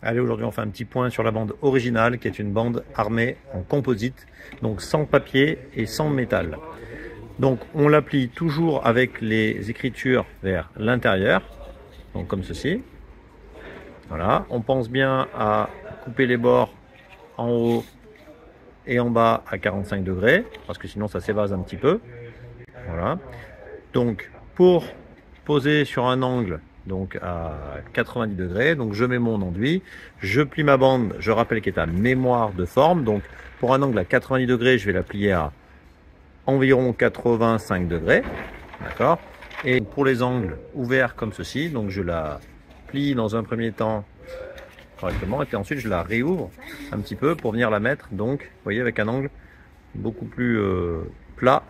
Allez, aujourd'hui on fait un petit point sur la bande originale qui est une bande armée en composite, donc sans papier et sans métal. Donc on la plie toujours avec les écritures vers l'intérieur, donc comme ceci. Voilà, on pense bien à couper les bords en haut et en bas à 45 degrés, parce que sinon ça s'évase un petit peu. Voilà, donc pour poser sur un angle donc à 90 degrés, donc je mets mon enduit, je plie ma bande, je rappelle qu'elle est à mémoire de forme, donc pour un angle à 90 degrés, je vais la plier à environ 85 degrés, d'accord. Et pour les angles ouverts comme ceci, donc je la plie dans un premier temps correctement, et puis ensuite je la réouvre un petit peu pour venir la mettre, donc vous voyez, avec un angle beaucoup plus plat,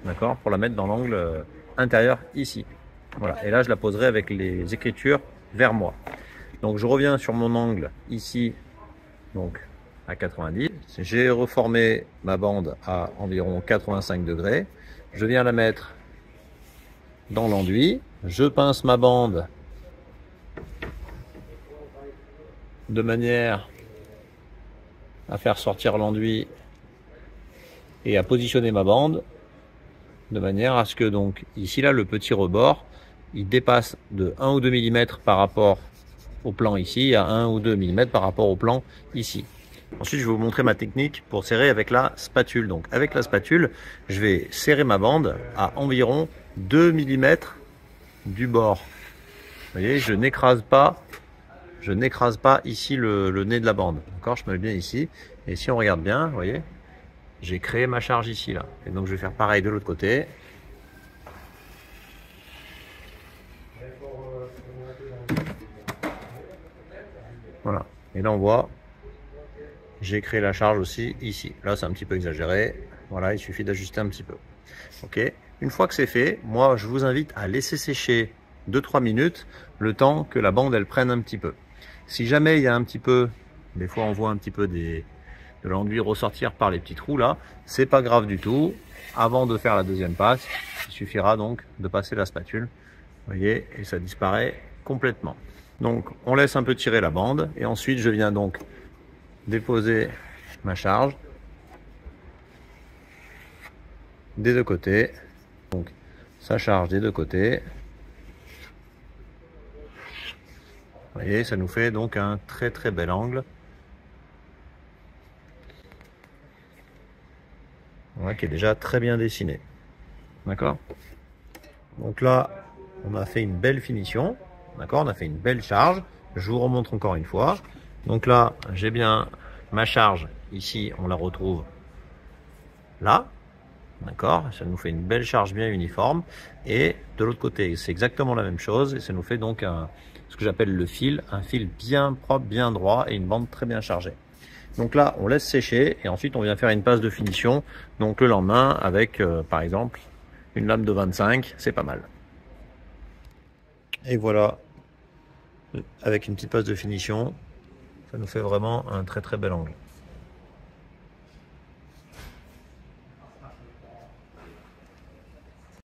d'accord, pour la mettre dans l'angle intérieur ici. Voilà, et là je la poserai avec les écritures vers moi. Donc je reviens sur mon angle ici, donc à 90. J'ai reformé ma bande à environ 85 degrés. Je viens la mettre dans l'enduit. Je pince ma bande de manière à faire sortir l'enduit et à positionner ma bande de manière à ce que donc ici là le petit rebord il dépasse de 1 ou 2 mm par rapport au plan ici, à 1 ou 2 mm par rapport au plan ici. Ensuite je vais vous montrer ma technique pour serrer avec la spatule. Donc avec la spatule je vais serrer ma bande à environ 2 mm du bord. Vous voyez, je n'écrase pas ici le nez de la bande. D'accord, je me mets bien ici. Et si on regarde bien, vous voyez, j'ai créé ma charge ici là. Et donc je vais faire pareil de l'autre côté. Voilà. Et là on voit, j'ai créé la charge aussi ici. Là c'est un petit peu exagéré. Voilà, il suffit d'ajuster un petit peu. Ok. Une fois que c'est fait, moi je vous invite à laisser sécher 2-3 minutes le temps que la bande elle prenne un petit peu. Si jamais il y a un petit peu, des fois on voit un petit peu de l'enduit ressortir par les petits trous là, c'est pas grave du tout. Avant de faire la deuxième passe, il suffira donc de passer la spatule. Vous voyez, et ça disparaît complètement. Donc on laisse un peu tirer la bande et ensuite je viens donc déposer ma charge des deux côtés. Donc ça charge des deux côtés. Vous voyez, ça nous fait donc un très très bel angle. Voilà, qui est déjà très bien dessiné. D'accord? Donc là, on a fait une belle finition. D'accord? On a fait une belle charge. Je vous remontre encore une fois. Donc là, j'ai bien ma charge. Ici, on la retrouve là. D'accord? Ça nous fait une belle charge bien uniforme. Et de l'autre côté, c'est exactement la même chose. Et ça nous fait donc ce que j'appelle le fil. Un fil bien propre, bien droit et une bande très bien chargée. Donc là, on laisse sécher et ensuite on vient faire une passe de finition. Donc le lendemain avec, par exemple, une lame de 25, c'est pas mal. Et voilà, avec une petite passe de finition, ça nous fait vraiment un très très bel angle.